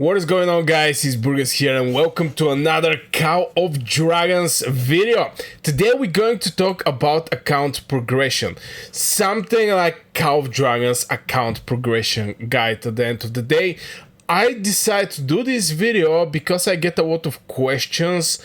What is going on, guys? It's Burgas here and welcome to another Call of Dragons video. Today we're going to talk about account progression. Something like Call of Dragons account progression guide at the end of the day. I decided to do this video because I get a lot of questions,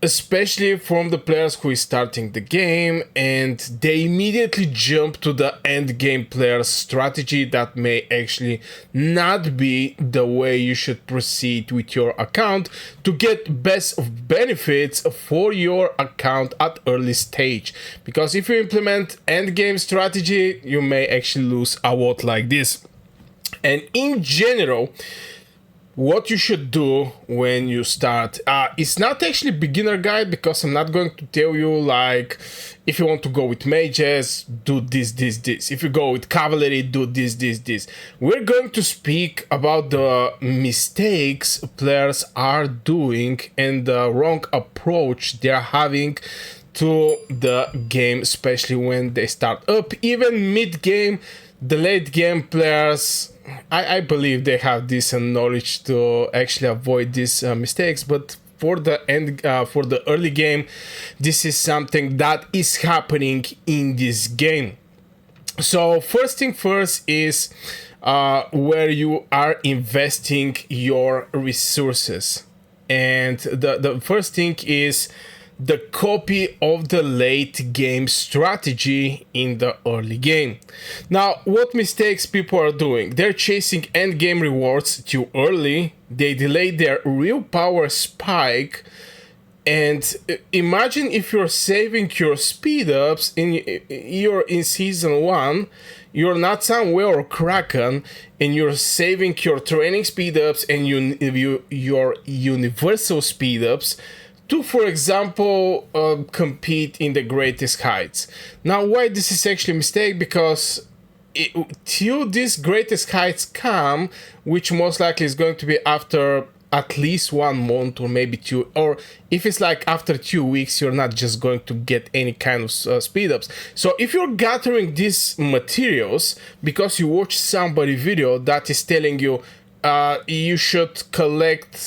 especially from the players who is starting the game, and they immediately jump to the end game player strategy that may actually not be the way you should proceed with your account to get best of benefits for your account at early stage. Because if you implement end game strategy, you may actually lose a lot like this. And in general, what you should do when you start, it's not actually beginner guide, because I'm not going to tell you like, if you want to go with mages, do this. If you go with cavalry, do this. We're going to speak about the mistakes players are doing and the wrong approach they're having to the game, especially when they start up. Even mid-game, the late game players, I believe they have decent knowledge to actually avoid these mistakes, but for the early game, this is something that is happening in this game. So first thing first is where you are investing your resources, and the first thing is the copy of the late game strategy in the early game. Now, what mistakes people are doing? They're chasing end game rewards too early. They delay their real power spike. And imagine if you're saving your speed ups you're in season 1, you're not somewhere or Kraken, and you're saving your training speed ups and your universal speed ups to, for example, compete in the greatest heights. Now, why this is actually a mistake? Because till these greatest heights come, which most likely is going to be after at least 1 month or maybe 2, or if it's like after 2 weeks, you're not just going to get any kind of speed ups. So if you're gathering these materials because you watch somebody video that is telling you you should collect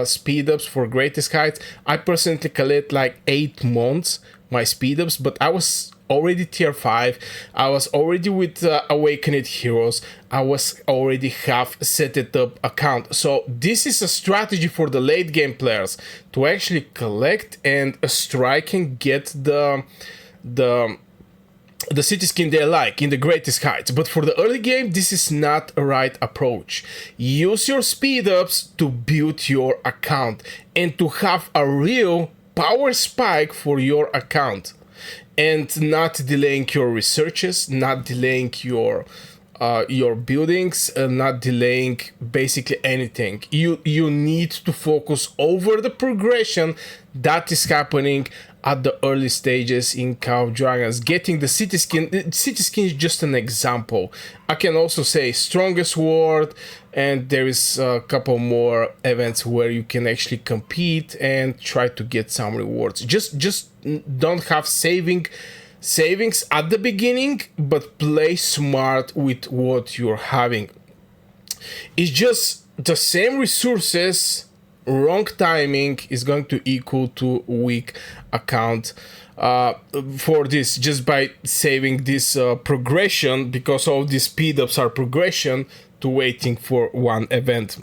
speed ups for greatest heights. I personally collect like 8 months my speed ups, but I was already tier 5. I was already with Awakened Heroes. I was already half set it up account. So this is a strategy for the late game players to actually collect and strike and get the city skin they like in the greatest heights. But for the early game, this is not a right approach. Use your speed ups to build your account and to have a real power spike for your account, and not delaying your researches, not delaying your buildings, not delaying basically anything. You need to focus over the progression that is happening at the early stages in Call of Dragons. Getting the city skin is just an example. I can also say strongest ward, and there is a couple more events where you can actually compete and try to get some rewards. Just don't have savings at the beginning, but play smart with what you're having. It's just the same resources, wrong timing is going to equal to weak account for this, just by saving this progression, because all these speed ups are progression to waiting for one event.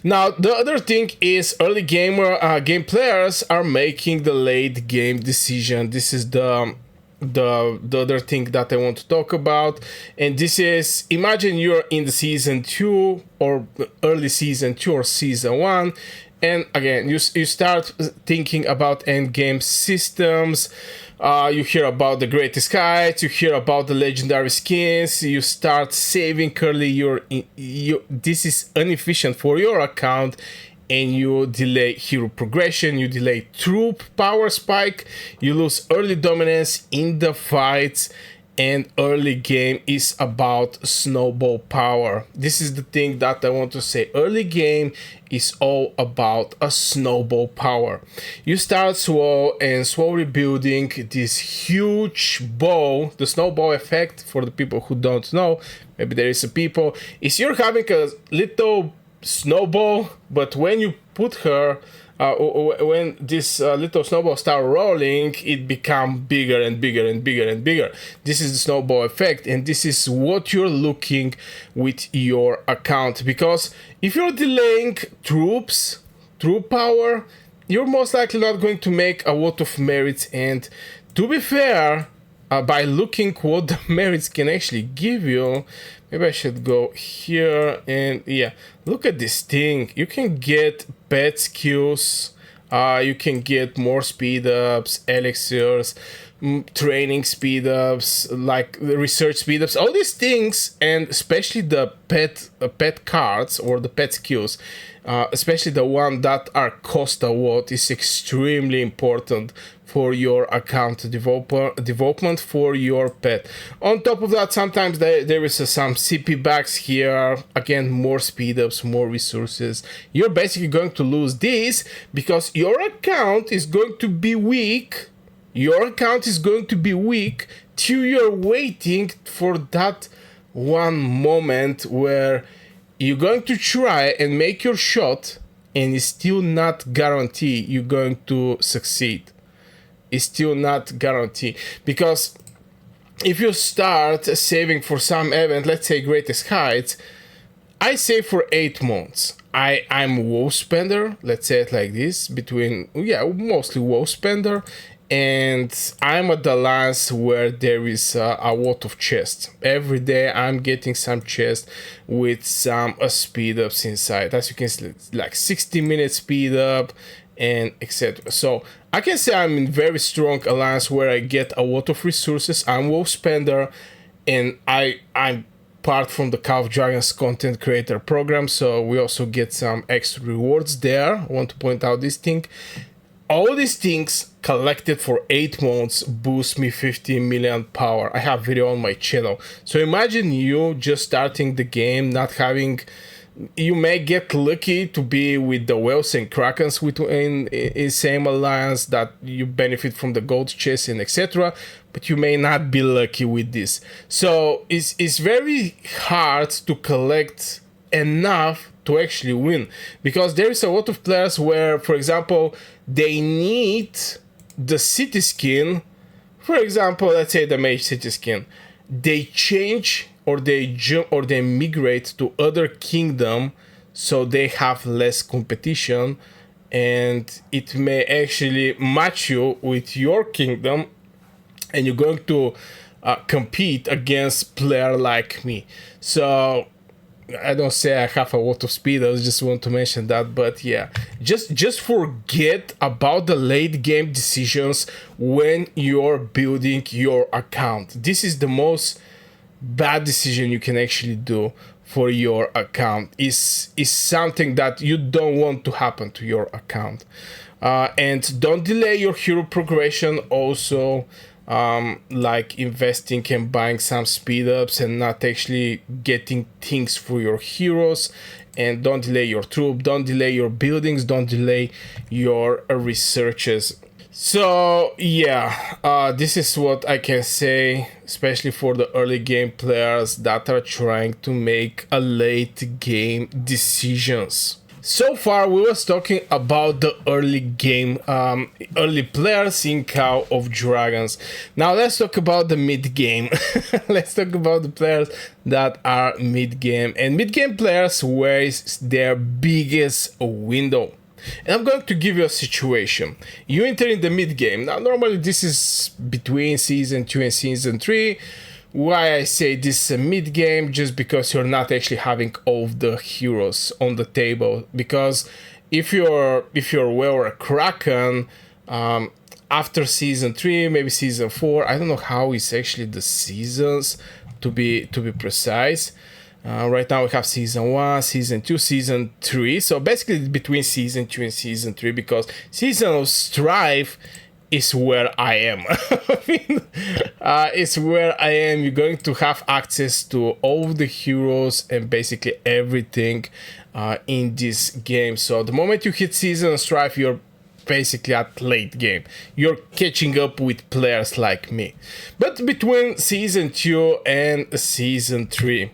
Now, the other thing is early game players are making the late game decision. This is the other thing that I want to talk about, and this is, imagine you're in the season 2 or early season 2 or season 1, and again you start thinking about end game systems. You hear about the greatest heights, you hear about the legendary skins, you start saving early. This is inefficient for your account, and you delay hero progression, you delay troop power spike, you lose early dominance in the fights, and early game is about snowball power. This is the thing that I want to say. Early game is all about a snowball power. You start slow and slowly building this huge ball. The snowball effect, for the people who don't know, maybe there is a people, is you're having a little Snowball, but when you put her, when this little snowball start rolling, it become bigger and bigger and bigger and bigger. This is the snowball effect, and this is what you're looking with your account, because if you're delaying troop power, you're most likely not going to make a lot of merits. And to be fair, by looking what the merits can actually give you, maybe I should go here, and yeah, look at this thing. You can get pet skills, you can get more speed ups, elixirs, training speed ups, like research speed ups, all these things, and especially the pet cards or the pet skills, especially the one that are cost a lot, is extremely important for your account development for your pet. On top of that, sometimes there is some CP backs here. Again, more speed ups, more resources. You're basically going to lose this because your account is going to be weak. Your account is going to be weak till you're waiting for that one moment where you're going to try and make your shot, and it's still not guaranteed you're going to succeed. It's still not guaranteed, because if you start saving for some event, let's say Greatest Heights, I save for 8 months. I'm WoW spender, let's say it like this, mostly WoW spender, and I'm at the lance where there is a lot of chests. Every day I'm getting some chests with some speed ups inside. As you can see, like 60-minute speed up and etc. So I can say I'm in very strong alliance where I get a lot of resources. I'm WoW spender, and I'm part from the Call of Dragons content creator program, so we also get some extra rewards there. I want to point out this thing. All these things collected for 8 months boost me 15 million power. I have video on my channel. So imagine you just starting the game, not having... You may get lucky to be with the whales and krakens in same alliance, that you benefit from the gold chest and etc. But you may not be lucky with this. So it's very hard to collect enough to actually win, because there is a lot of players where, for example, they need the city skin. For example, let's say the mage city skin. They change or they jump or they migrate to other kingdom, so they have less competition, and it may actually match you with your kingdom, and you're going to compete against player like me. So I don't say I have a lot of speed, I just want to mention that. But yeah, just forget about the late game decisions when you're building your account. This is the most bad decision you can actually do for your account. Is something that you don't want to happen to your account. And don't delay your hero progression also, like investing and buying some speed ups and not actually getting things for your heroes. And don't delay your troop, don't delay your buildings, don't delay your researches. So yeah, this is what I can say, especially for the early game players that are trying to make a late game decisions. So far we was talking about the early game, early players in Call of Dragons. Now let's talk about the mid game. Let's talk about the players that are mid game, and mid game players where is their biggest window. And I'm going to give you a situation. You enter in the mid game. Now normally this is between season 2 and season 3. Why I say this is a mid game? Just because you're not actually having all of the heroes on the table. Because if you're well or a Kraken, after season 3, maybe season 4, I don't know how it's actually the seasons to be precise. Right now we have season 1, season 2, season 3. So basically between season 2 and season 3, because season of Strife is where I am. I mean, it's where I am. You're going to have access to all the heroes and basically everything in this game. So the moment you hit season of Strife, you're basically at late game. You're catching up with players like me. But between season 2 and season 3,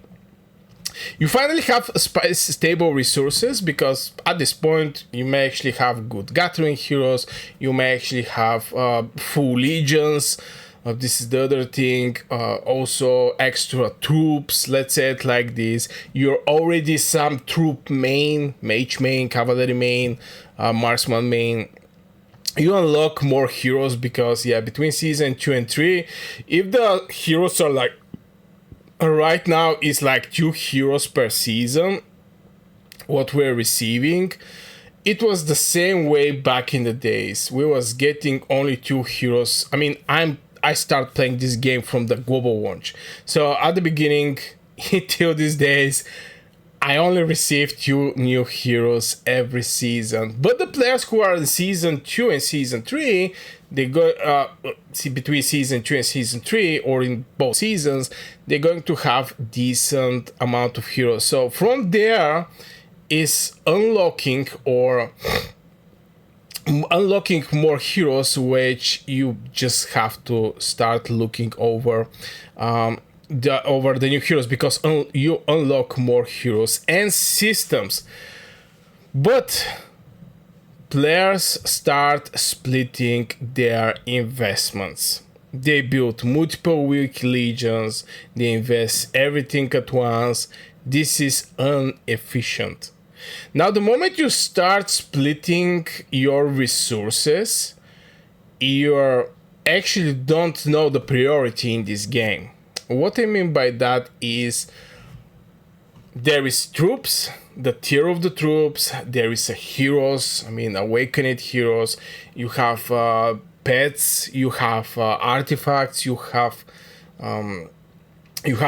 You finally have stable resources, because at this point you may actually have good gathering heroes, you may actually have full legions. This is the other thing. Also extra troops, let's say it like this. You're already some troop main, mage main, cavalry main, marksman main. You unlock more heroes because, yeah, between season 2 and 3, if the heroes are like, right now is like 2 heroes per season, what we're receiving, it was the same way back in the days. We was getting only 2 heroes. I mean, I start playing this game from the global launch. So at the beginning, until these days, I only received 2 new heroes every season. But the players who are in season 2 and season 3, they go between season 2 and season 3, or in both seasons, they're going to have decent amount of heroes. So from there is unlocking more heroes, which you just have to start looking over the new heroes, because you unlock more heroes and systems. But players start splitting their investments. They build multiple weak legions, they invest everything at once. This is inefficient. Now, the moment you start splitting your resources, you actually don't know the priority in this game. What I mean by that is, there is troops, the tier of the troops, there is heroes, I mean awakened heroes, you have pets, you have artifacts, you have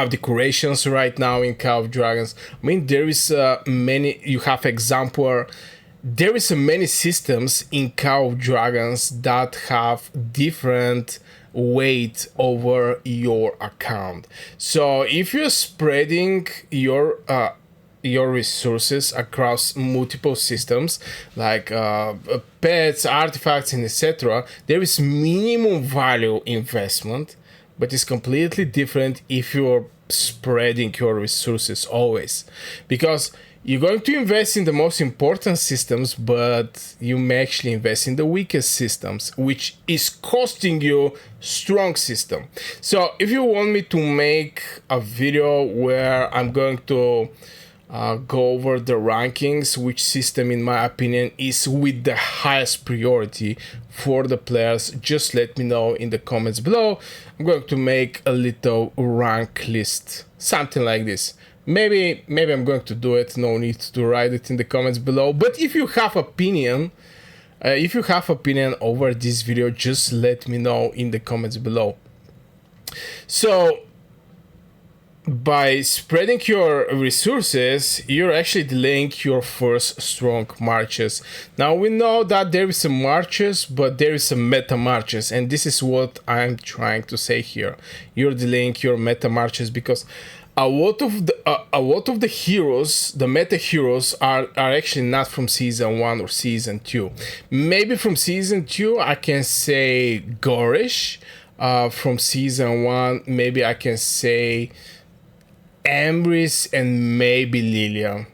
decorations right now in Call of Dragons. I mean, there is many, you have exemplar. There is many systems in Call of Dragons that have different weight over your account. So if you're spreading your resources across multiple systems, like pets, artifacts, and etc., there is minimum value investment, but it's completely different if you're spreading your resources always, because you're going to invest in the most important systems, but you may actually invest in the weakest systems, which is costing you strong system. So if you want me to make a video where I'm going to go over the rankings, which system in my opinion is with the highest priority for the players, just let me know in the comments below. I'm going to make a little rank list, something like this. Maybe I'm going to do it, no need to write it in the comments below. But if you have opinion over this video, just let me know in the comments below. So by spreading your resources, you're actually delaying your first strong marches. Now we know that there is some marches, but there is some meta marches, and this is what I'm trying to say here. You're delaying your meta marches because a lot of the heroes, the meta heroes, are actually not from season 1 or season 2. Maybe from season 2 I can say Gorish. From season 1 maybe I can say Emrys and maybe Lilian.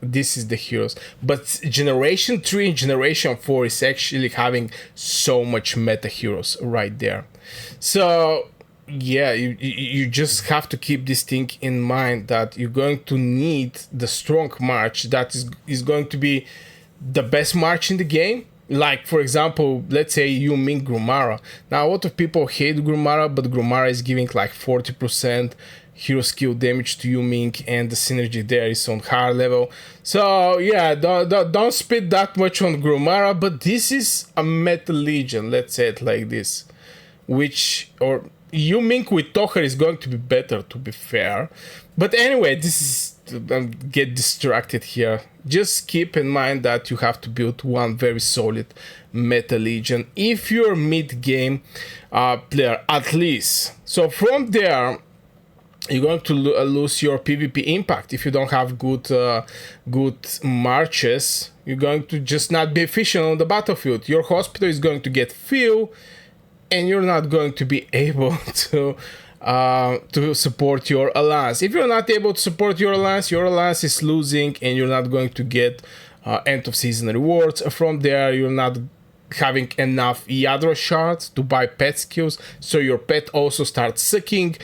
This is the heroes. But generation 3 and generation 4 is actually having so much meta heroes right there. So yeah, you just have to keep this thing in mind, that you're going to need the strong march that is going to be the best march in the game. Like, for example, let's say you min Grumara. Now, a lot of people hate Grumara, but Grumara is giving like 40% hero skill damage to Yuming, and the synergy there is on higher level. So yeah, don't spend that much on Grumara, but this is a meta legion, let's say it like this, which, or Yuming with Toher is going to be better, to be fair. But anyway, this is, get distracted here. Just keep in mind that you have to build one very solid meta legion if you're mid-game player, at least. So from there, you're going to lose your PvP impact. If you don't have good marches, you're going to just not be efficient on the battlefield. Your hospital is going to get filled, and you're not going to be able to to support your alliance. If you're not able to support your alliance is losing, and you're not going to get end of season rewards from there. You're not having enough Yadro shards to buy pet skills, so your pet also starts sucking.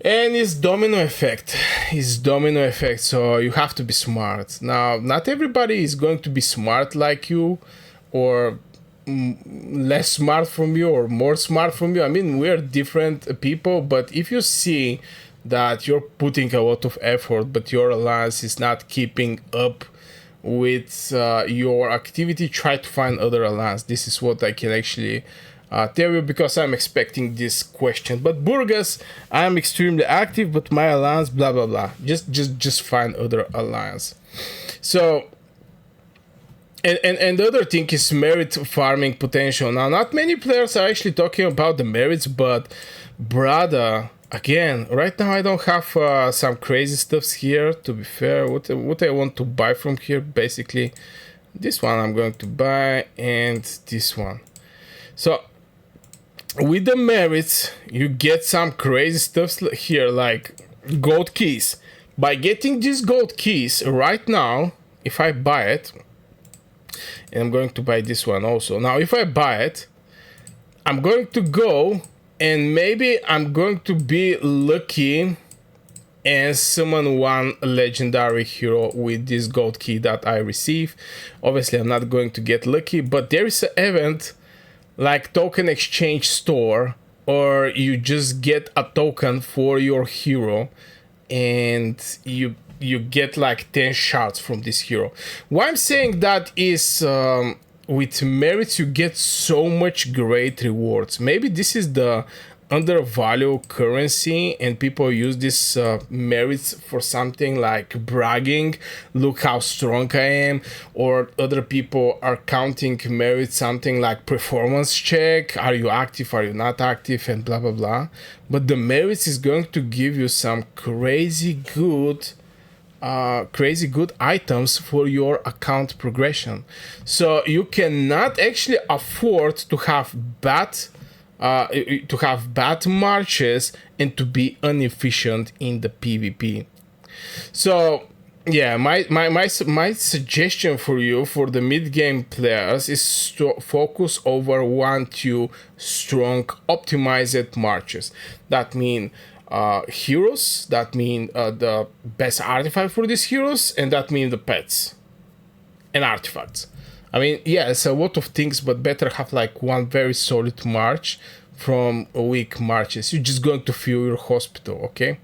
And it's domino effect. So you have to be smart. Now, not everybody is going to be smart like you, or less smart from you, or more smart from you. I mean, we're different people, but if you see that you're putting a lot of effort, but your alliance is not keeping up with your activity, try to find other alliance. This is what I can actually tell you, because I'm expecting this question. But Burgas, I'm extremely active, but my alliance, blah blah blah. Just find other alliance. So, and the other thing is merit farming potential. Now, not many players are actually talking about the merits, but brother, again, right now I don't have some crazy stuffs here. To be fair, what I want to buy from here, basically, this one I'm going to buy, and this one. So with the merits, you get some crazy stuff here, like gold keys. By getting these gold keys right now, if I buy it, and I'm going to buy this one also. Now, if I buy it, I'm going to go, and maybe I'm going to be lucky and summon one legendary hero with this gold key that I receive. Obviously, I'm not going to get lucky, but there is an event like token exchange store, or you just get a token for your hero, and you get like 10 shards from this hero. Why I'm saying that is, with merits you get so much great rewards. Maybe this is the undervalued currency, and people use this merits for something like bragging, look how strong I am, or other people are counting merits something like performance check, are you active, are you not active, and blah blah blah. But the merits is going to give you some crazy good items for your account progression. So you cannot actually afford to have bad marches and to be inefficient in the PvP. So yeah, my suggestion for you, for the mid-game players, is to focus over 1-2 strong optimized marches. That mean heroes, that mean the best artifact for these heroes, and that mean the pets and artifacts. I mean, yeah, it's a lot of things, but better have like one very solid march from weak marches. You're just going to fill your hospital, okay?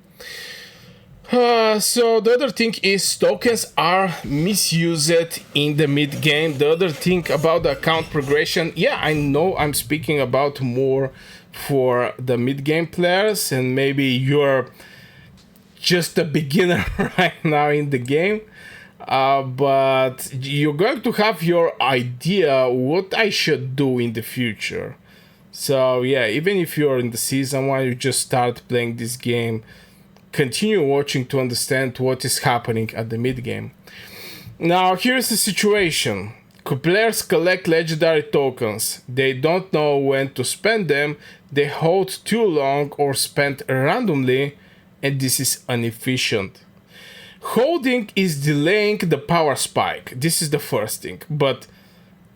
So the other thing is tokens are misused in the mid game. The other thing about the account progression, yeah, I know I'm speaking about more for the mid game players, and maybe you're just a beginner right now in the game. But you're going to have your idea what I should do in the future. So yeah, even if you're in the season 1, you just start playing this game, continue watching to understand what is happening at the mid game. Now here's the situation. Players collect legendary tokens. They don't know when to spend them, they hold too long or spend randomly, and this is inefficient. Holding is delaying the power spike. This is the first thing, but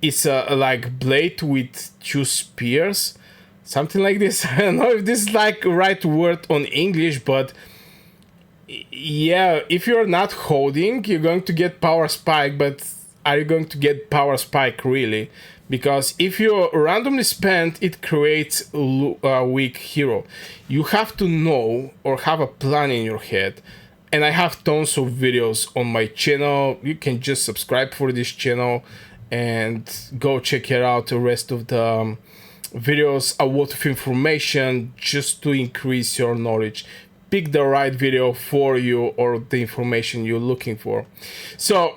it's a like blade with 2 spears, something like this. I don't know if this is like right word on English, but yeah, if you're not holding, you're going to get power spike, but are you going to get power spike really? Because if you randomly spend, it creates a weak hero. You have to know or have a plan in your head. And I have tons of videos on my channel. You can just subscribe for this channel and go check it out. The rest of the videos, a lot of information just to increase your knowledge. Pick the right video for you or the information you're looking for. So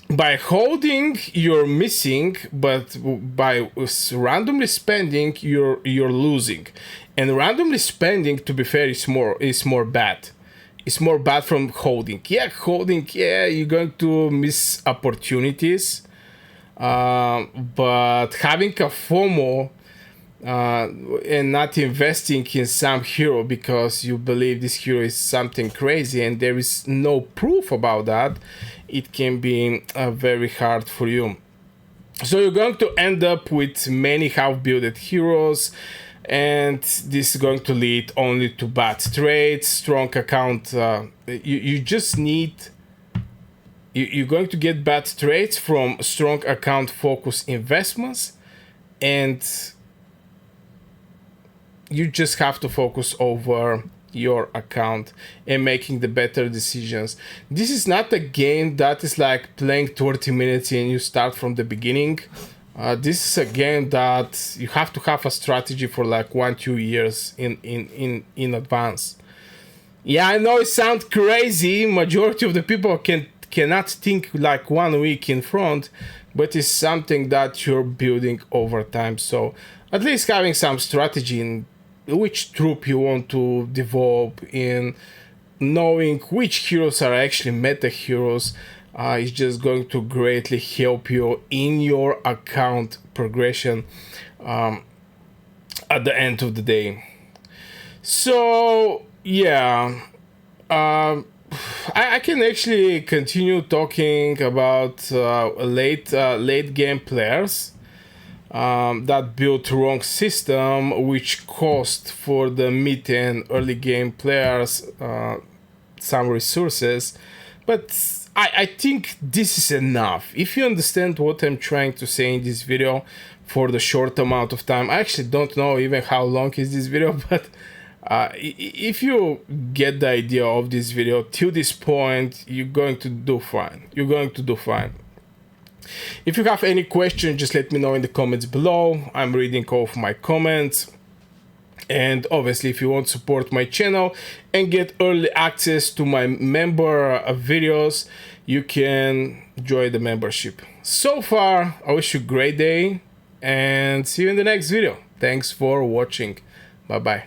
by holding, you're missing, but by randomly spending, you're losing. And randomly spending, to be fair, is more bad. It's more bad from holding. Yeah, holding, yeah, you're going to miss opportunities. But having a FOMO, and not investing in some hero because you believe this hero is something crazy and there is no proof about that, it can be very hard for you. So you're going to end up with many half-builded heroes, and this is going to lead only to bad trades, strong account. You just need... You're going to get bad trades from strong account focus investments, and you just have to focus over your account and making the better decisions. This is not a game that is like playing 30 minutes and you start from the beginning. This is a game that you have to have a strategy for like 1-2 years in advance. Yeah, I know it sounds crazy. Majority of the people cannot think like 1 week in front, but it's something that you're building over time. So at least having some strategy in which troop you want to develop, in knowing which heroes are actually meta heroes, is just going to greatly help you in your account progression at the end of the day. So yeah, I can actually continue talking about late game players that built wrong system, which cost for the mid and early game players some resources. But I think this is enough. If you understand what I'm trying to say in this video for the short amount of time, I actually don't know even how long is this video, but if you get the idea of this video till this point, you're going to do fine. You're going to do fine. If you have any question, just let me know in the comments below. I'm reading all of my comments. And obviously, if you want to support my channel and get early access to my member videos, you can join the membership. So far, I wish you a great day and see you in the next video. Thanks for watching. Bye bye.